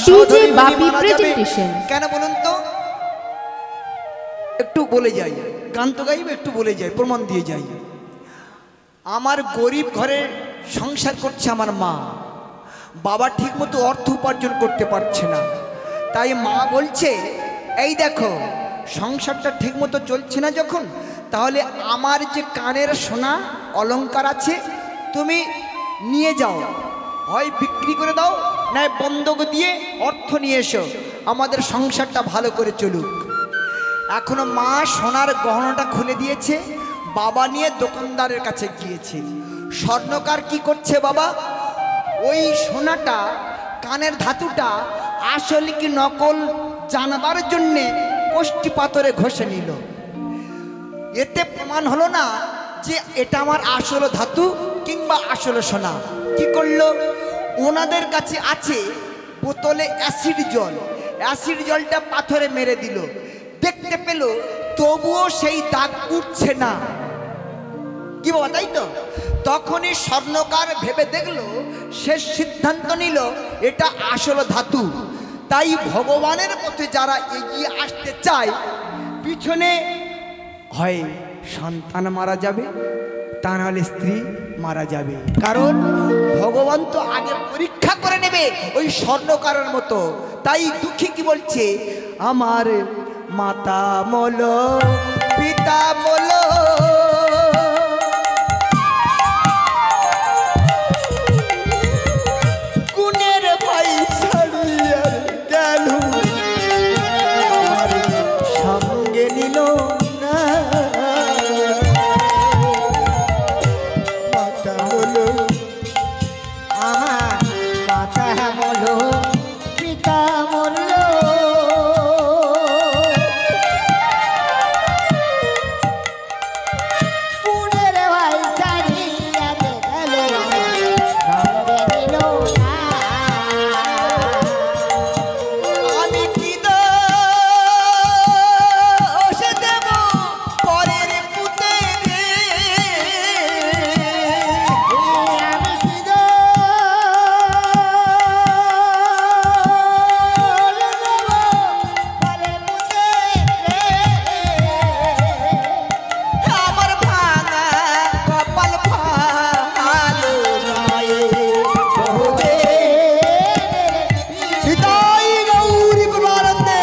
DJ বাপি presentation. কেন বলুন তো? একটু বলে যাই, গান তো গাইবে, একটু বলে যাই, প্রমাণ দিয়ে যাই। আমার গরিব ঘরে সংসার করছে আমার মা, বাবা ঠিক মতো অর্থ উপার্জন করতে পারছে না, তাই মা বলছে এই দেখো সংসারটা ঠিক মতো চলছে না যখন, তাহলে আমার যে কানের সোনা অলংকার আছে তুমি নিয়ে যাও, হয় বিক্রি করে দাও, নয় বন্ধক দিয়ে অর্থ নিয়ে এসো, আমাদের সংসারটা ভালো করে চলুক। এখনো মা সোনার গহনাটা খুলে দিয়েছে, বাবা নিয়ে দোকানদারের কাছে গিয়েছে। স্বর্ণকার কি করছে বাবা? ওই সোনাটা, কানের ধাতুটা আসলে কি নকল জানবার জন্যে কোষ্ঠী পাথরে ঘষে নিল। এতে প্রমাণ হলো না যে এটা আমার আসল ধাতু কিংবা আসল সোনা। কি করলো? ওনাদের কাছে আছে বোতলে অ্যাসিড জল, অ্যাসিড জলটা পাথরে মেরে দিল, দেখতে পেল তবুও সেই দাগ উঠছে না। কি বাবা, তাই তো? তখনই স্বর্ণকার ভেবে দেখলো, শেষ সিদ্ধান্ত নিল এটা আসল ধাতু। তাই ভগবানের পথে যারা এগিয়ে আসতে চায়, পিছনে হয় সন্তান মারা যাবে, তা নাহলে স্ত্রী মারা যাবে, কারণ ভগবান তো আগে পরীক্ষা করে নেবে ওই স্বর্ণকারের মতো। তাই দুঃখী কি বলছে? আমার মাতা মল পিতা মল, গুণের ভাই ছাড়িয়ে গেল, আমার সঙ্গে নিল না। মাতা বলো, আমার মাতা বলো পিতা বলল, পুনের ভাই ছাড়িয়া গেল, সঙ্গে নিল না। আমি কি দোষ দেব পরের পুতে রে? আমি কি দোষ দেব পরে পুতে রে? আমার ভাঙা কপাল ভালো নয়, হৃদয় গৌরী গুণানন্দে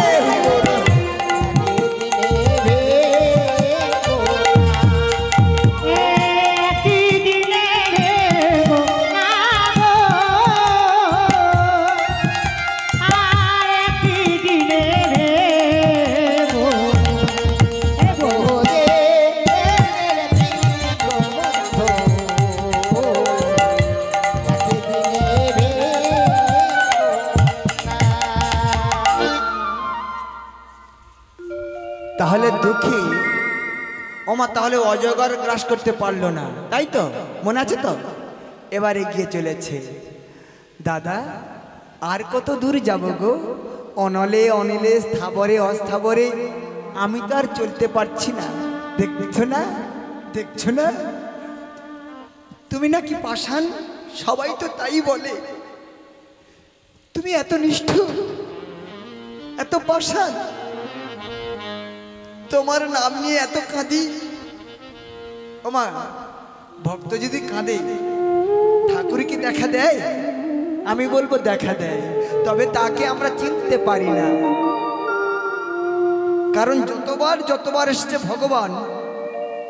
তাহলে দুঃখী ওমা তাহলে অজগর গ্রাস করতে পারলো না, তাই তো? মনে আছে তো? এবার এগিয়ে চলেছে। দাদা আর কত দূর যাব গো? অনলে অনিলে স্থাবরে অস্থাবরে আমি তো আর চলতে পারছি না। দেখছো না, দেখছো না তুমি নাকি পাষাণ? সবাই তো তাই বলে। তুমি এত নিষ্ঠুর, এত পাষাণ, তোমার নাম নিয়ে এত কাঁদি। ওমা ভক্ত যদি কাঁদে ঠাকুর কি দেখা দেয়? আমি বলবো দেখা দেয়, তবে তাকে আমরা চিনতে পারি না, কারণ যতবার এসেছে ভগবান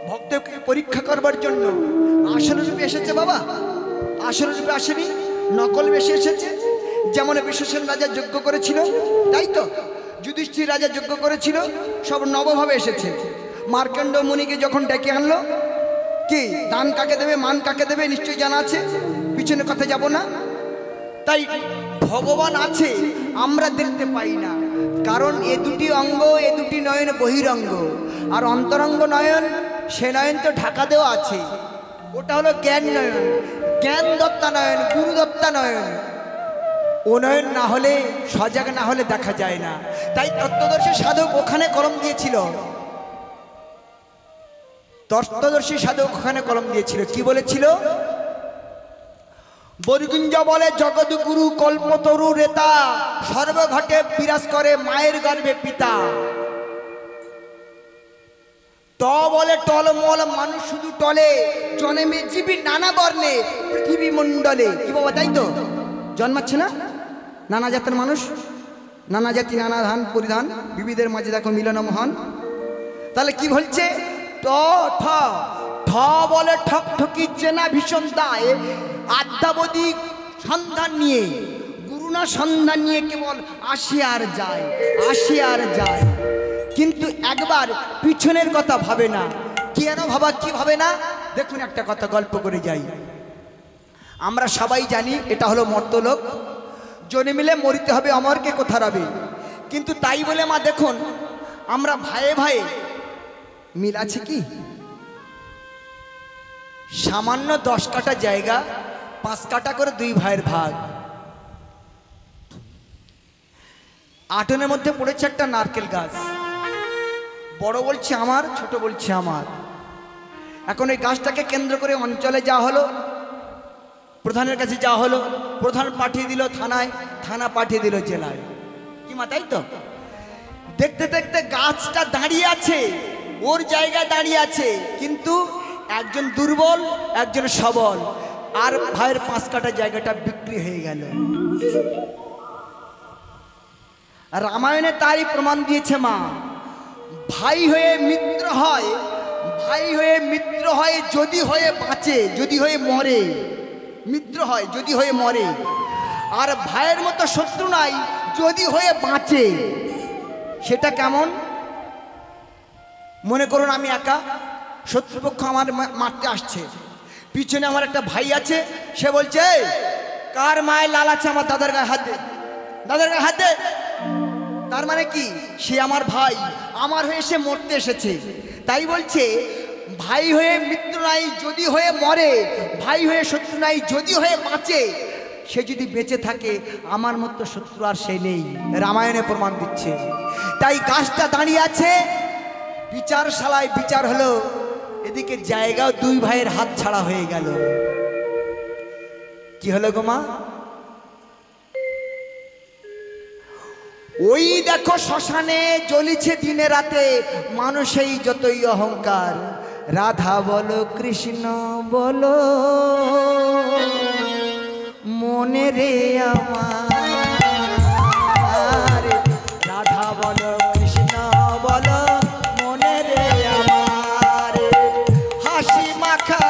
ভক্তকে পরীক্ষা করবার জন্য আসল রূপে এসেছে বাবা, আসল রূপে আসেনি, নকল বেশি এসেছে। যেমন বিশ্বসেন রাজা যজ্ঞ করেছিল, তাই তো? যুধিষ্ঠির রাজা যজ্ঞ করেছিল, সব নবভাবে এসেছে। মার্কণ্ড মুনিকে যখন ডেকে আনলো, কি দান কাকে দেবে, মান কাকে দেবে নিশ্চয়ই জানা আছে, পিছনে কথা যাব না। তাই ভগবান আছে, আমরা দেখতে পাই না, কারণ এ দুটি অঙ্গ, এ দুটি নয়ন বহিরঙ্গ, আর অন্তরঙ্গ নয়ন, সে নয়ন তো ঢাকা দেওয়া আছে, ওটা হলো জ্ঞান নয়ন, জ্ঞান দত্তা নয়ন, গুরু দত্তা নয়ন। ও নয়ন না হলে, সজাগ না হলে দেখা যায় না। তাই তত্ত্বদর্শী সাধক ওখানে কলম দিয়েছিল, তত্ত্বদর্শী সাধক ওখানে কলম দিয়েছিল, কি বলেছিল? বরগুঞ্জ বলে জগৎগুরু কল্পতরু রেতা, সর্বঘটে বিরাজ করে মায়ের গর্ভে পিতা। ট বলে টলমল, মানুষ শুধু টলে, জন্মে জীবী নানা বর্ণে পৃথিবী মণ্ডলে। কি বাবা, তাই তো? জন্মাচ্ছে না নানা জাতের মানুষ, নানা জাতি নানা ধান পরিধান, বিবিধের মাঝে দেখো মিলন মহান। তাহলে কি বলছে? ট ঠ ঠ বলে ঠক ঠকি চেনা ভীষণ দায়, আদ্যাবধি সন্ধান নিয়ে, গুরুনা সন্ধান নিয়ে কেবল আসে আর যায়, আসে আর যায়, কিন্তু একবার পিছনের কথা ভাবে না। কেন ভাবা, কি ভাবে না? দেখুন একটা কথা গল্প করে যাই। আমরা সবাই জানি এটা হলো মর্তলোক, জন্মিলে মরিতে হবে, অমরকে কোথা রবে। কিন্তু তাই বলে মা দেখুন, আমরা ভাইয়ে ভাইয়ে মিল আছে কি? সামান্য 10 কাঠা জায়গা 5 কাঠা করে 2 ভাইয়ের ভাগ। আটনের মধ্যে পড়েছে একটা নারকেল গাছ, বড় বলছে আমার, ছোট বলছে আমার। এখন এই গাছটাকে কেন্দ্র করে অঞ্চলে যা হলো, প্রধানের কাছে যা হলো, প্রধান পাঠিয়ে দিল থানায়, থানা পাঠিয়ে দিল জেলায়। কি মা, তাই তো? দেখতে দেখতে গাছটা দাঁড়িয়ে আছে, ওর জায়গায় দাঁড়িয়ে আছে, কিন্তু একজন দুর্বল একজন সবল, আর ভাইয়ের 5 কাঠা জায়গাটা বিক্রি হয়ে গেল। রামায়ণে তাই প্রমাণ দিয়েছে মা। ভাই হয়ে মিত্র হয়, ভাই হয়ে মিত্র হয় যদি হয়ে বাঁচে, যদি হয়ে মরে। মিত্র হয় যদি হয়ে মরে, আর ভাইয়ের মতো শত্রু নাই যদি হয়ে বাঁচে। সেটা কেমন? মনে করুন আমি একা, শত্রুপক্ষ আমার মারতে আসছে, পিছনে আমার একটা ভাই আছে, সে বলছে কার মায়ের লাল আছে, আমার দাদার গায়ে হাত দে, দাদার গায়ে হাত দে। তার মানে কি? সে আমার ভাই, আমার হয়ে সে মরতে এসেছে। তাই বলছে ভাই হয়ে মিত্র নাই যদি হয়ে মরে, ভাই হয়ে শত্রু নাই যদি হয়ে বাঁচে। সে যদি বেঁচে থাকে, আমার মতো শত্রু আর সে নেই। রামায়ণে প্রমাণ দিচ্ছে। তাই গাছটা দাঁড়িয়ে আছে, বিচারশালায় বিচার হলো, এদিকে জায়গাও 2 ভাইয়ের হাত ছাড়া হয়ে গেল। কি হলো গো মা? ওই দেখো শ্মশানে জ্বলিছে দিনে রাতে, মানুষেই যতই অহংকার। রাধা বলো কৃষ্ণ বলো মনে রে আমার, রাধা বলো কৃষ্ণ বলো মনে রে আমার। হাসি মাখা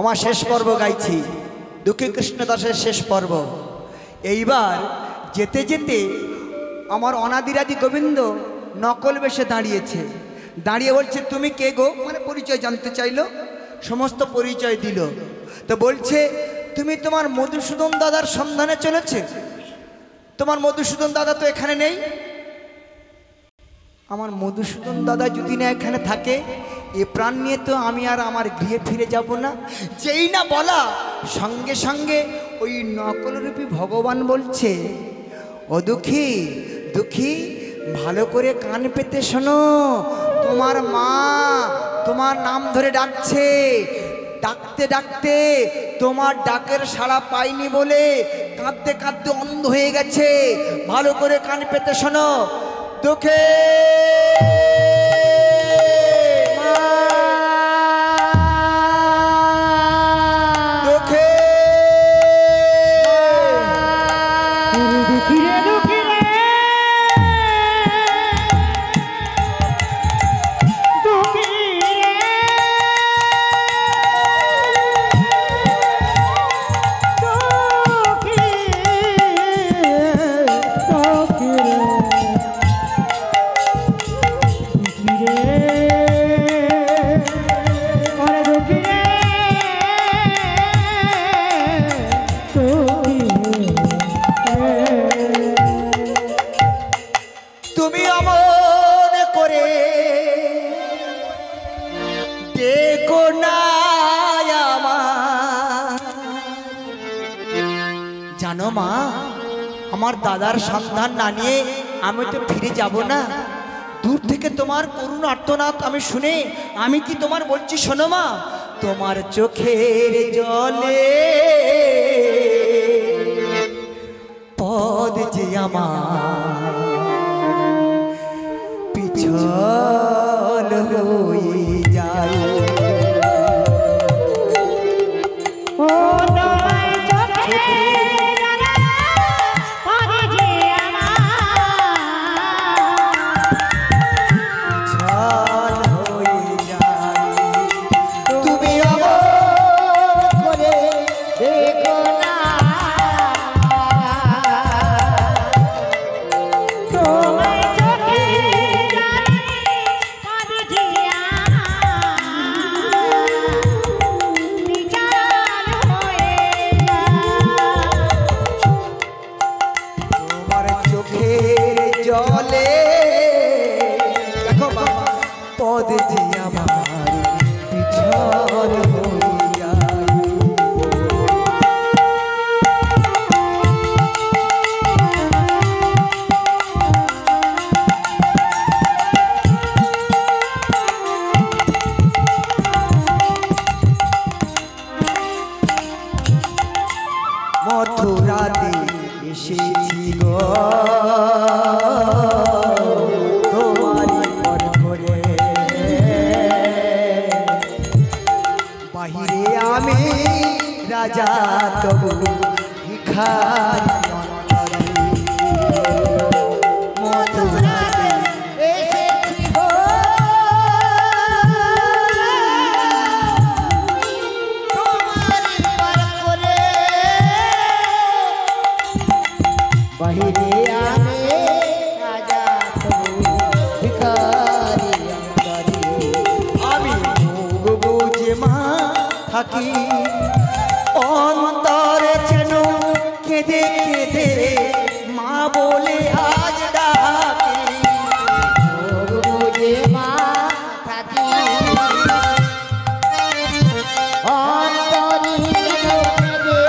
আমার শেষ পর্ব গাইছি, দুঃখী কৃষ্ণ দাসের শেষ পর্ব। এইবার যেতে যেতে আমার অনাদিরাদি গোবিন্দ নকল বেশে দাঁড়িয়েছে, দাঁড়িয়ে বলছে তুমি কে গো, মানে পরিচয় জানতে চাইলো, সমস্ত পরিচয় দিল। তো বলছে তুমি তোমার মধুসূদন দাদার সন্ধানে চলেছে। তোমার মধুসূদন দাদা তো এখানে নেই। আমার মধুসূদন দাদা যদি না এখানে থাকে, এ প্রাণ নিয়ে তো আমি আর আমার গৃহে ফিরে যাব না। যেই না বলা, সঙ্গে সঙ্গে ওই নকলরূপী ভগবান বলছে, ও দুঃখী দুঃখী, ভালো করে কান পেতে শোনো, তোমার মা তোমার নাম ধরে ডাকছে। ডাকতে ডাকতে তোমার ডাকের সাড়া পাইনি বলে কাঁদতে কাঁদতে অন্ধ হয়ে গেছে। ভালো করে কান পেতে শোনো, দুঃখে জানো মা, আমার দাদার সন্ধান না নিয়ে আমি তো ফিরে যাব না। দূর থেকে তোমার করুণ আর্তনাদ আমি শুনে আমি কি তোমার বলছি শোনো মা, তোমার চোখের জলে পদ যে আমার পিছল হয়ে যায়। মথুরাতে এসেছি গো তোমারই পর করে, বাহিরে আমি রাজা তবু ভিখারি অন্তরে। মথুরাতে এসেছি গো তোমারই পর করে, বাহিরে আমি রাজা তবু ভিখারি অন্তরে। আমি মুখ বুঝে মা থাকি, অন্তরে যেন কেঁদে কেঁদে মা বলে আজ ডাকি। মুখ বুঝে মা থাকি, অন্তরে যেন কেঁদে কেঁদে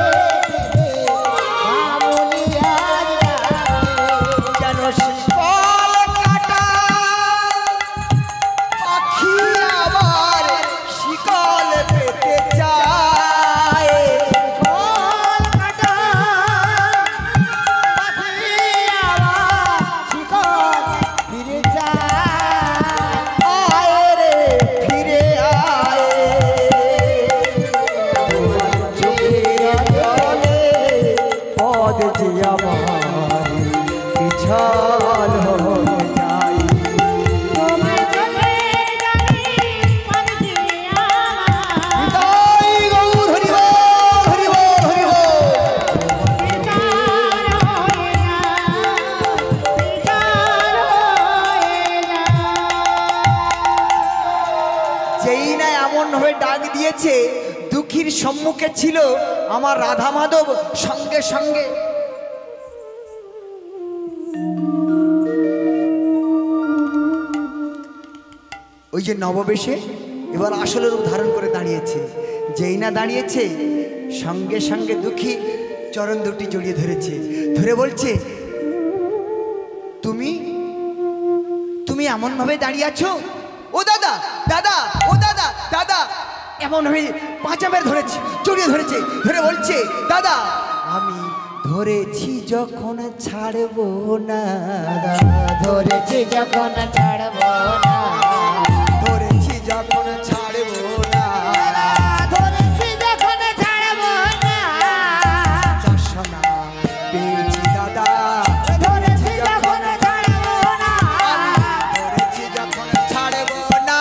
মা বলে আজ ডাকি। যেন শিকল কাটা পাখি আবার শিকল পেতে চায়। শিকল কাটা পাখি আবার শিকল ফিরে যায়। আয় রে ফিরে আয়, তোমার চোখের জলে পদ যে আমার পিছল হয়ে যায়। নিতাই গৌর হরি বল, হরি বল, হরি বল। যেই না এমন ভাবে ডাক দিয়েছে, দুঃখী দুঃখীর সম্মুখে ছিল আমার রাধা মাধব সঙ্গে সঙ্গে। ওই যে নববেশে এবার আসল রূপ ধারণ করে দাঁড়িয়েছে। যেই না দাঁড়িয়েছে সঙ্গে সঙ্গে দুঃখী চরণ দুটি জড়িয়ে ধরেছে, ধরে বলছে, তুমি তুমি এমন ভাবে দাঁড়িয়ে আছো, ও দাদা দাদা, ও দাদা দাদা, এমন ভাবে পাঁচা মেরে ধরেছে, জড়িয়ে ধরেছে, ধরে বলছে, দাদা আমি ধরেছি যখন ছাড়বো না, ধরেছি যখন ছাড়বো না, ধরেছি যখন ছাড়বো না, ধরেছি যখন ছাড়বো না, চশমা পেয়েছি দাদা, ধরেছি যখন ছাড়বো না, ধরেছি যখন ছাড়বো না,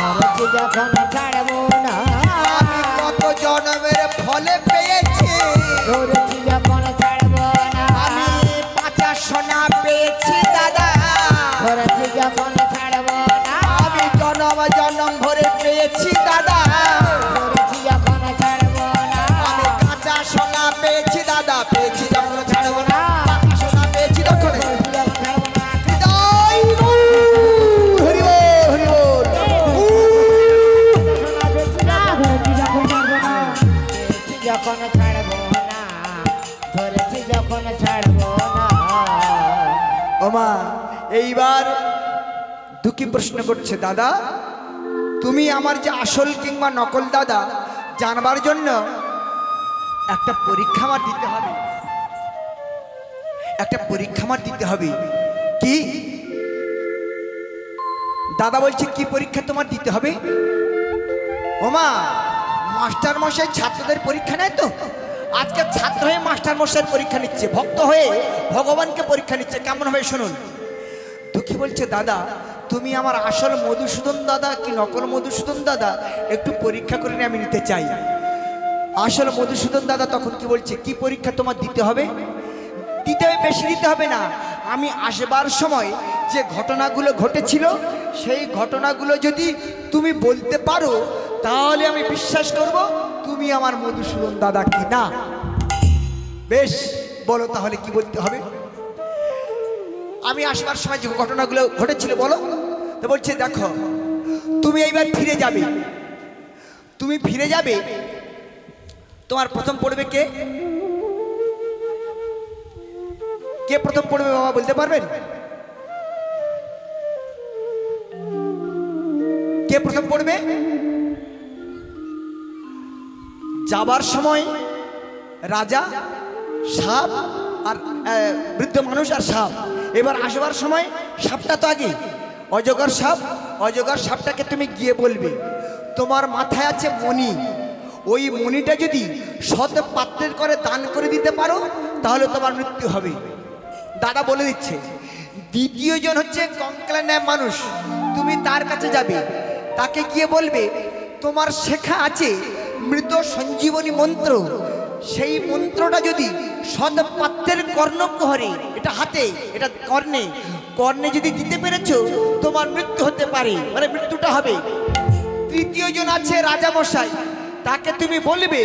ধরেছি যখন ছাড়বো না, আমি কত জন্মের ফলে পেয়েছি, ধরেছি যখন ছাড়বো না, আমি পাঁচা সোনা পেয়েছি দাদা, ধরেছি যখন ছাড়বো না, আমি জনম জনম ভরে পেয়েছি দাদা, ধরেছি যখন ছাড়বো না, আমি কাঁচা সোনা পেয়েছি দাদা, পেয়েছি যখন ছাড়বো না, পাকা সোনা পেয়েছি তখন। ধরেছি যখন ছাড়বো না, জয় গুরু, হরি বল, হরি বল। ধরেছি যখন ছাড়বো না, ধরেছি যখন ছাড়বো না, ধরেছি যখন ছাড়বো না। ওমা এইবার দুঃখী প্রশ্ন করছে, দাদা তুমি আমার যে আসল কিংবা নকল দাদা জানবার জন্য একটা পরীক্ষা আমার দিতে হবে, একটা পরীক্ষা আমার দিতে হবে। কি দাদা বলছে, কি পরীক্ষা তোমার দিতে হবে? ওমা মাস্টার মশাই ছাত্রদের পরীক্ষা নেয় তো, আজকে ছাত্র হয়ে মাস্টার মশাইয়ের পরীক্ষা নিচ্ছে, ভক্ত হয়ে ভগবানকে পরীক্ষা নিচ্ছে, কেমন হবে শুনুন। দুঃখী বলছে, দাদা তুমি আমার আসল মধুসূদন দাদা কি নকল মধুসূদন দাদা একটু পরীক্ষা করে নিয়ে আমি নিতে চাই। আসল মধুসূদন দাদা তখন কি বলছে, কি পরীক্ষা তোমার দিতে হবে? দিতে হবে, বেশি দিতে হবে না, আমি আসবার সময় যে ঘটনাগুলো ঘটেছিল সেই ঘটনাগুলো যদি তুমি বলতে পারো তাহলে আমি বিশ্বাস করব তুমি আমার মধুসূদন দাদা কি না। বেশ বলো তাহলে কি বলতে হবে। আমি আসবার সময় যে ঘটনাগুলো ঘটেছিল বলো। তো বলছে, দেখো তুমি এইবার ফিরে যাবে, তুমি ফিরে যাবে, তোমার প্রথম পড়বে কে? কে প্রথম পড়বে বাবা বলতে পারবেন? কে প্রথম পড়বে? যাবার সময় রাজা, সাপ আর বৃদ্ধ মানুষ আর সাপ। এবার আসবার সময় সাপটা তো আগে, অজগর সাপ। অজগর সাপটাকে তুমি গিয়ে বলবে তোমার মাথায় আছে মণি, ওই মণিটা যদি সৎ পাত্রের করে দান করে দিতে পারো তাহলে তোমার মৃত্যু হবে। দাদা বলে দিচ্ছে। দ্বিতীয় জন হচ্ছে কঙ্কালের ন্যায় মানুষ, তুমি তার কাছে যাবে, তাকে গিয়ে বলবে তোমার শেখা আছে মৃত সঞ্জীবনী মন্ত্র, সেই মন্ত্রটা যদি সৎ পাত্রের কর্ণকুহরে, এটা হাতে এটা কর্ণে, কর্ণে যদি দিতে পেরেছো তোমার মৃত্যু হতে পারে, মানে মৃত্যুটা হবে। তৃতীয় জন আছে রাজামশাই, তাকে তুমি বলবে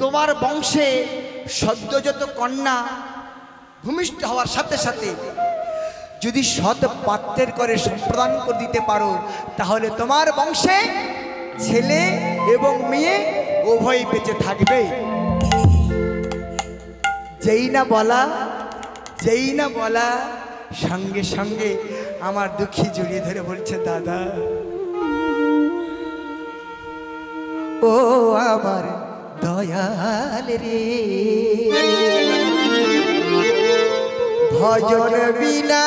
তোমার বংশে সদ্যজাত কন্যা ভূমিষ্ঠ হওয়ার সাথে সাথে যদি সৎ পাত্রের করে সম্প্রদান করে দিতে পারো তাহলে তোমার বংশে ছেলে এবং মেয়ে উভয় বেঁচে থাকবে। যেই না বলা সঙ্গে সঙ্গে আমার দুঃখী জড়িয়ে ধরে বলছে, দাদা ও আমার দয়াল রে, ভজন বিনা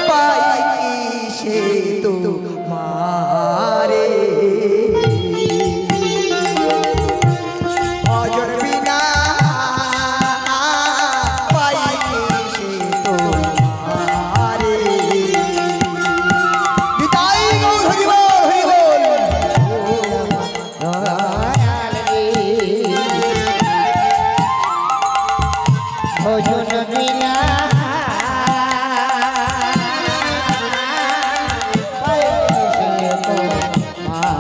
পাই কি সে তোমারে, ভজন বিনা পাই কি সে তোমারে। নিতাই গৌর হরি বল, হরি বল। ভজন বিনা পাই সে তোমারে।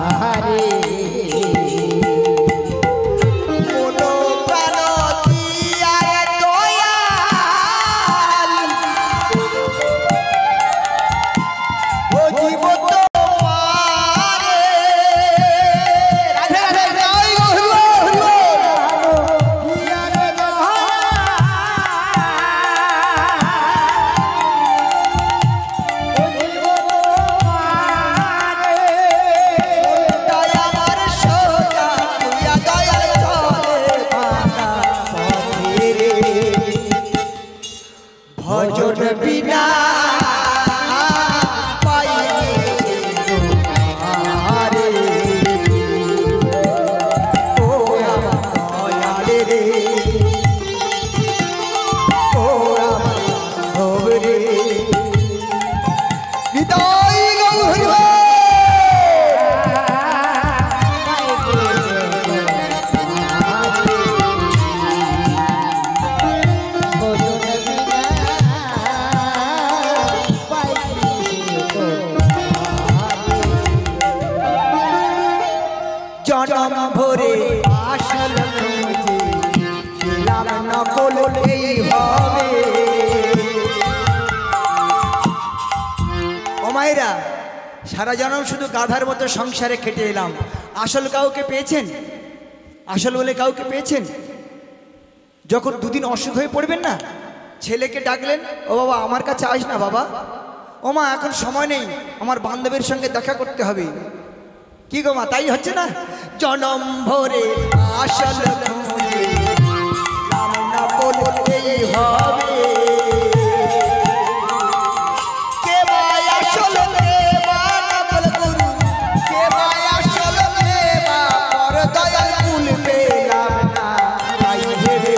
মায়েরা, সারা জনম শুধু গাধার মতো সংসারে খেটে এলাম, আসল কাউকে পেয়েছেন? আসল বলে কাউকে পেয়েছেন? যখন দুদিন অসুখ হয়ে পড়বেন না, ছেলেকে ডাকলেন, ও বাবা আমার কাছে আস না বাবা, ও মা এখন সময় নেই, আমার বান্ধবীর সঙ্গে দেখা করতে হবে। কি গো মা, তাই হচ্ছে না? জনম ভরে আসল খুঁজে নাম না বলতেই হবে, কে বা আসল প্রেমা নকল গুরু, কে বা আসল প্রেমা পর দয়াল কুল পেলাম না, তাই ভেবে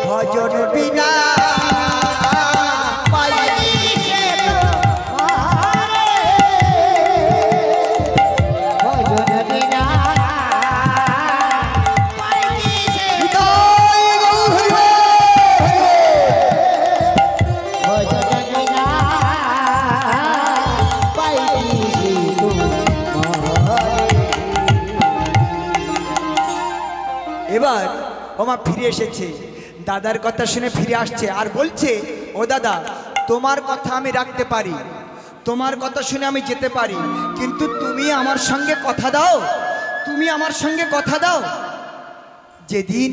ভজন বিনা এবার ওমা ফিরে এসেছে, দাদার কথা শুনে ফিরে আসছে আর বলছে, ও দাদা তোমার কথা আমি রাখতে পারি, তোমার কথা শুনে আমি যেতে পারি, কিন্তু তুমি আমার সঙ্গে কথা দাও, তুমি আমার সঙ্গে কথা দাও, যেদিন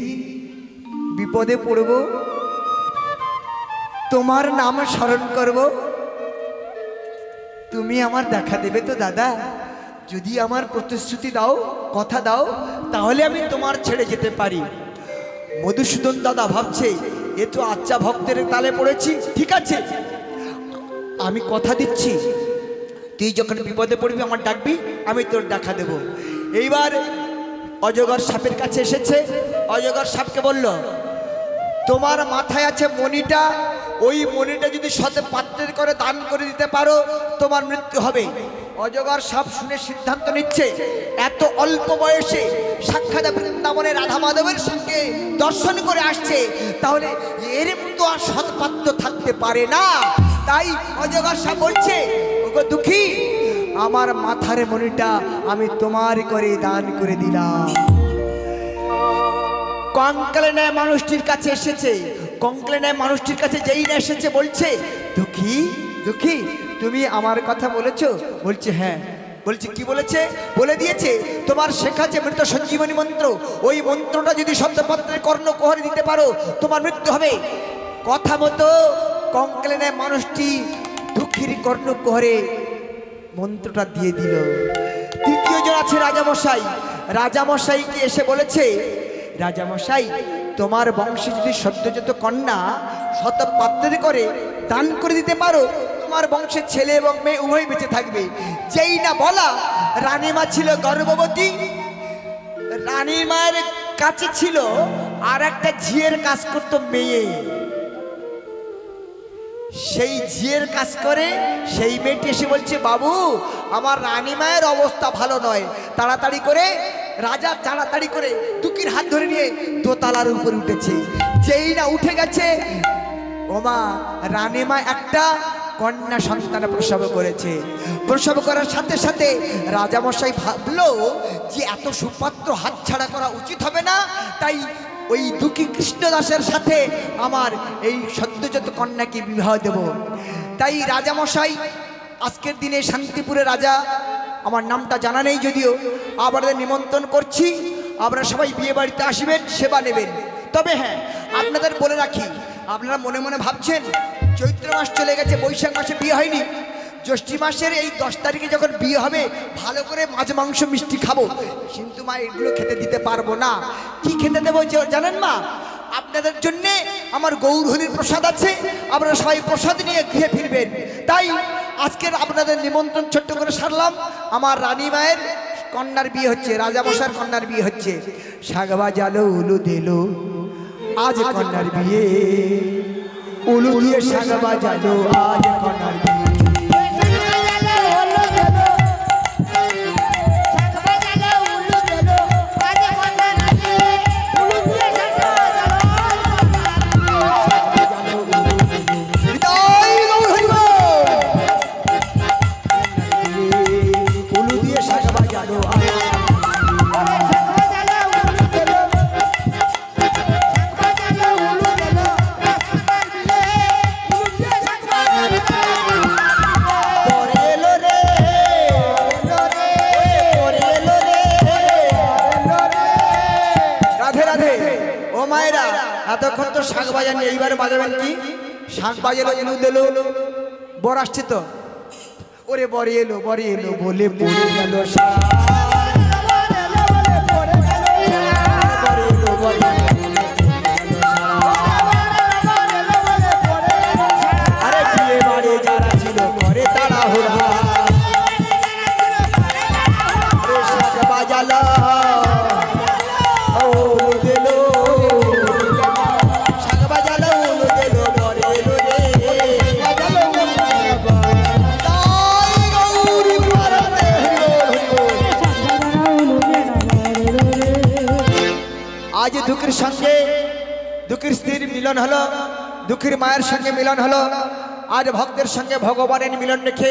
বিপদে পড়ব তোমার নাম স্মরণ করব, তুমি আমার দেখা দেবে তো দাদা? যদি আমার প্রতিশ্রুতি দাও, কথা দাও, তাহলে আমি তোমার ছেড়ে যেতে পারি। মধুসূদন দাদা ভাবছে, এ তো আচ্ছা ভক্তের তালে পড়েছি, ঠিক আছে আমি কথা দিচ্ছি, তুই যখন বিপদে পড়বি আমার ডাকবি, আমি তোর দেখা দেব। এইবার অজগর সাপের কাছে এসেছে, অজগর সাপকে বলল, তোমার মাথায় আছে মণিটা, ওই মণিটা যদি শত পাত্রের করে দান করে দিতে পারো তোমার মৃত্যু হবে। অজগর সাপ শুনে সিদ্ধান্ত নিচ্ছে, এত অল্প বয়সে সাক্ষাৎ বৃন্দাবনে রাধা মাধবের সঙ্গে দর্শন করে আসছে, তাহলে এর মতো আর সৎপাত্র থাকতে পারে না। তাই অজগর সাপ বলছে, ওগো দুঃখী, আমার মাথার মণিটা আমি তোমার করে দান করে দিলাম। কঙ্কালে নেয় মানুষটির কাছে এসেছে, কঙ্কালে নেয় মানুষটির কাছে যেই না এসেছে বলছে, দুঃখী দুঃখী তুমি আমার কথা বলেছো? বলছে হ্যাঁ। বলছে কি বলেছে? বলে দিয়েছে তোমার শেখা যে মৃত সঞ্জীবনী মন্ত্র, ওই মন্ত্রটা যদি শব্দপত্রের কর্ণকুহরে দিতে পারো তোমার মৃত্যু হবে। কথা মতো কঙ্কালে নেয় মানুষটি দুঃখীর কর্ণকুহরে মন্ত্রটা দিয়ে দিল। তৃতীয় জন আছে রাজামশাই, রাজামশাইকে এসে বলেছে, রাজামশাই তোমার বংশে যদি সদ্যজাত কন্যা শত পাত্রের করে দান করে দিতে পারো, তোমার বংশের ছেলে এবং মেয়ে উভয় বেঁচে থাকবে। যেই না বলা, রানীমা ছিল গর্ভবতী, রানীমায়ের কাছে ছিল আর একটা ঝিয়ের কাজ করত মেয়ে, সেই ঝিয়ের কাজ করে সেই মেয়েটি এসে বলছে, বাবু আমার রানীমায়ের অবস্থা ভালো নয়, তাড়াতাড়ি করে রাজা তাড়াতাড়ি করে দুঃখীর হাত ধরে নিয়ে দোতলার উপরে উঠেছে। যেই না উঠে গেছে, ওমা রানীমা একটা কন্যা সন্তান প্রসব করেছে। প্রসব করার সাথে সাথে রাজামশাই ভাবলো যে এত সুপাত্র হাতছাড়া করা উচিত হবে না, তাই ওই দুঃখী কৃষ্ণদাসের সাথে আমার এই সদ্যজাত কন্যাকে বিবাহ দেব। তাই রাজামশাই আজকের দিনে শান্তিপুরে রাজা, আমার নামটা জানা নেই যদিও, আপনাদের নিমন্ত্রণ করছি, আপনারা সবাই বিয়ে বাড়িতে আসবেন, সেবা নেবেন। তবে হ্যাঁ আপনাদের বলে রাখি, আপনারা মনে মনে ভাবছেন চৈত্র মাস চলে গেছে, বৈশাখ মাসে বিয়ে হয়নি, জ্যৈষ্ঠী মাসের এই 10 তারিখে যখন বিয়ে হবে ভালো করে মাছ মাংস মিষ্টি খাবো, কিন্তু মা এগুলো খেতে দিতে পারবো না। কি খেতে দেবো জানেন মা? আপনাদের জন্যে আমার গৌরহরির প্রসাদ আছে, আপনারা সবাই প্রসাদ নিয়ে গৃহে ফিরবেন। তাই আজকের আপনাদের নিমন্ত্রণ ছোট্ট করে সারলাম। আমার রানী মায়ের কন্যার বিয়ে হচ্ছে, রাজামশার কন্যার বিয়ে হচ্ছে। শাক বাজালো উলু দিলো, আজ কন্যার বিয়ে, উলু দিয়ে শাক বাজালো, আজ কন্যার বিয়ে। ও মায়েরা এতক্ষণ তো শাঁখ বাজাননি, এইবার বাজাবেন কি? শাঁখ বাজালো, এলু দিল, বর আসছে তো। ওরে বরে এলো বলে পড়ে গেল শাঁখ। আরে বিয়ে বাড়ি যারা ছিল করে তারা হোরা, শাঁখ বাজালো আজ দুঃখের সঙ্গে দুঃখের স্ত্রীর মিলন হলো, দুঃখের মায়ের সঙ্গে মিলন হলো। আজ ভক্তের সঙ্গে ভগবানের মিলন রেখে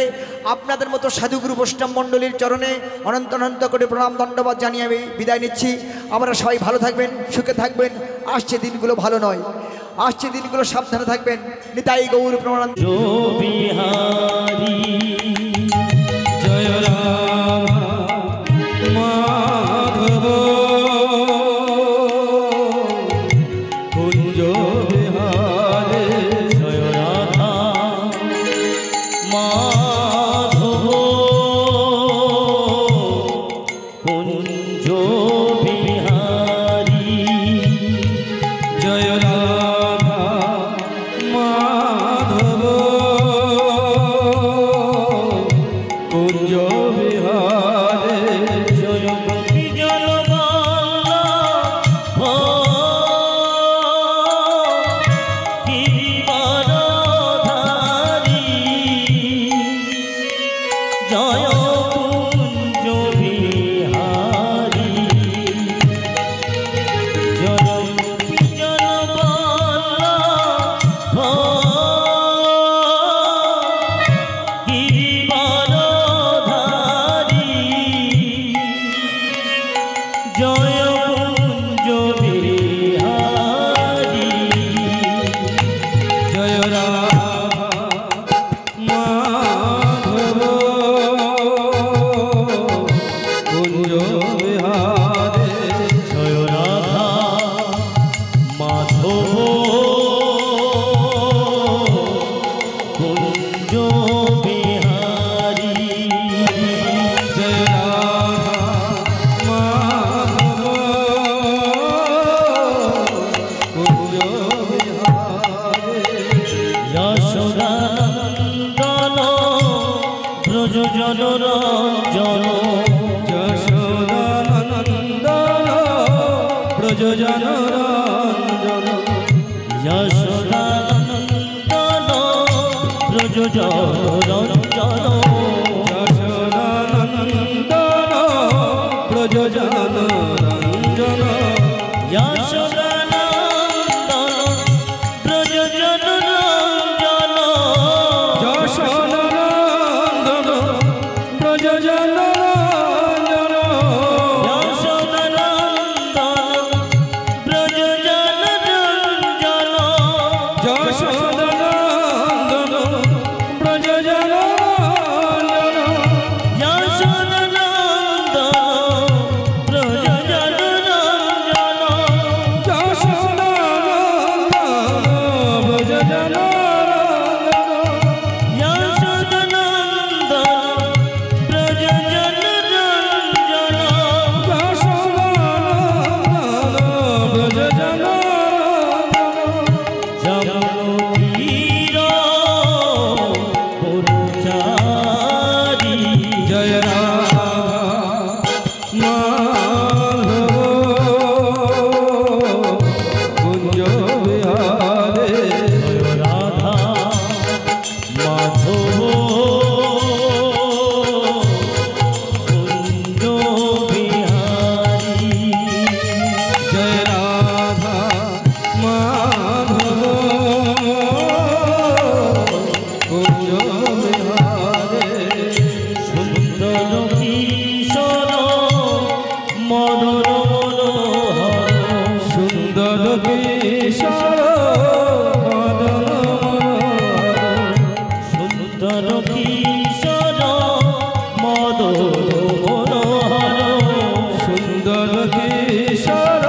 আপনাদের মতো সাধুগুরু বৈষ্ণব মণ্ডলীর চরণে অনন্ত অনন্ত করে প্রণাম দণ্ডবাদ জানিয়ে আমি বিদায় নিচ্ছি। আমরা সবাই ভালো থাকবেন, সুখে থাকবেন। আসছে দিনগুলো ভালো নয়, আসছে দিনগুলো সাবধানে থাকবেন। নিতাই গৌর প্রণাম। জয় রাম মাধব কুঞ্জ বিহারে, জয় রাধা মাধব কুঞ্জ বিহারী, জয় রাধা মাধব কুঞ্জ বিহারে, জয় গোপী জলবল্লভ গিরিবরধারী, জয় কুঞ্জ বিহারী, জয় গোপী জলবল্লভ গিরিবরধারী, জয় কুঞ্জ বিহারী, জয় রাধা মাধব কুঞ্জ বিহারে, জয় রাধা মাধব কুঞ্জ বিহারী, জয় রাধা মাধব কুঞ্জ বিহারে, যশোদানন্দন ব্রজ জনরঞ্জন, যশোদানন্দন ব্রজ জনরঞ্জন, যশোদানন্দন ব্রজ জনরঞ্জন, যশোদানন্দন ব্রজ জনরঞ্জন, যশোদানন্দন ব্রজ জনরঞ্জন, যশোদানন্দন ব্রজ জনরঞ্জন, যশোদানন্দন ব্রজ জনরঞ্জন, যশোদানন্দন ব্রজ জনরঞ্জন, যশোদানন্দন ব্রজ জনরঞ্জন, যশোদানন্দন ব্রজ জনরঞ্জন, যশোদানন্দন ব্রজ জনরঞ্জন, যশোদানন্দন ব্রজ জনরঞ্জন, যমুনীর পরিচারী, জয় রাধা মাধব কুঞ্জ বিহারে, জয় রাধা মাধব কুঞ্জ বিহারী, জয় রাধা মাধব কুঞ্জ বিহারে, সুন্দর কিশোর মদন মনোহর, সুন্দর কিশোর মদন মনোহর, সুন্দর কিশোর মদন মনোহর, সুন্দর কিশোর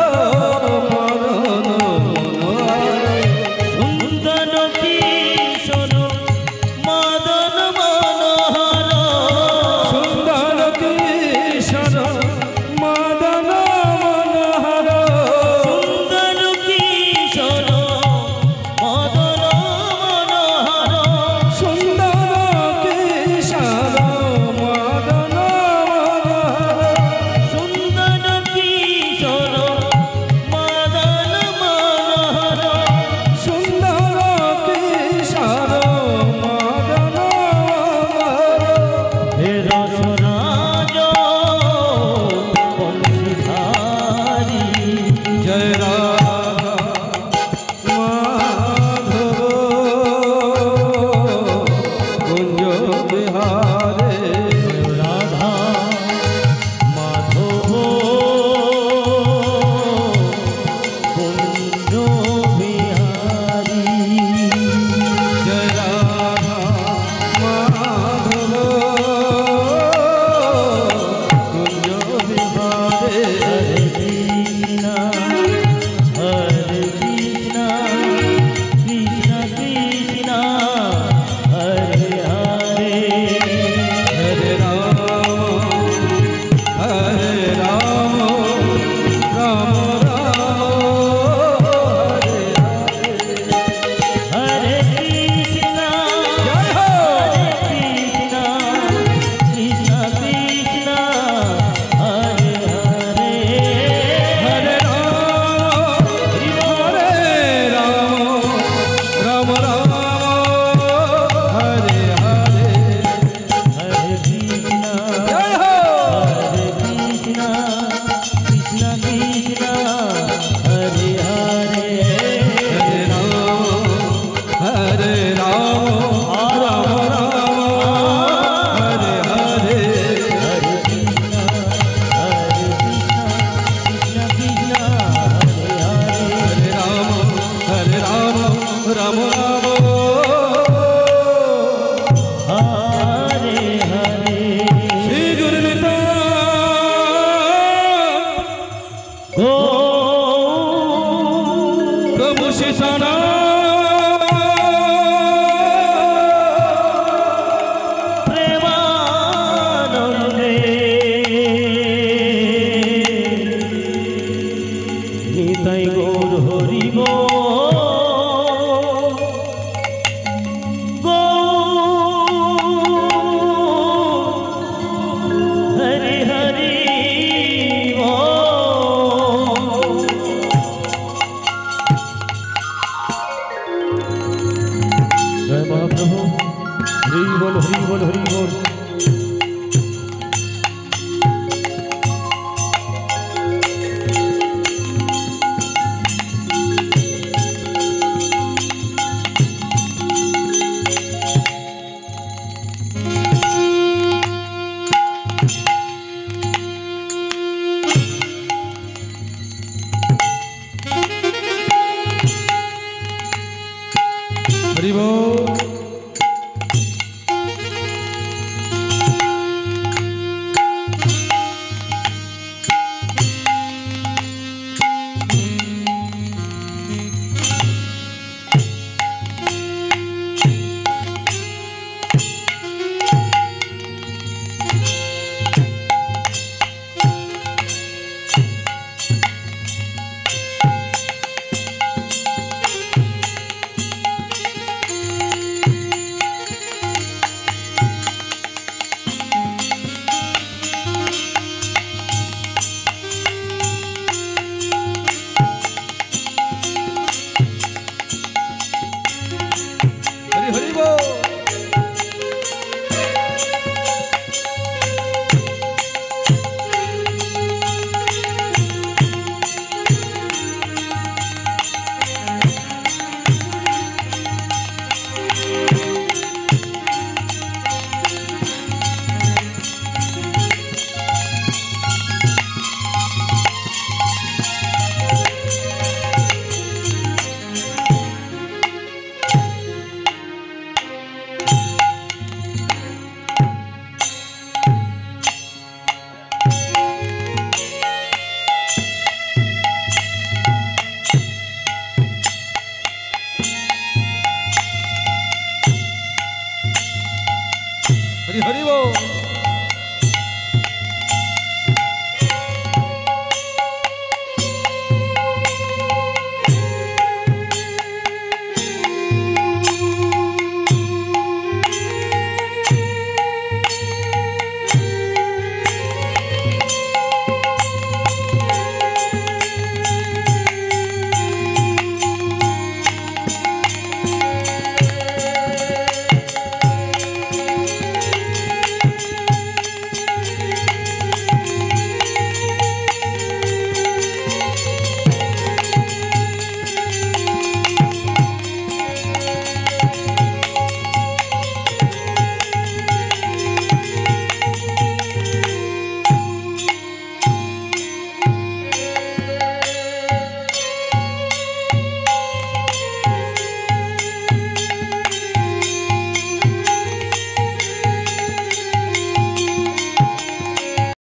हरि बोल।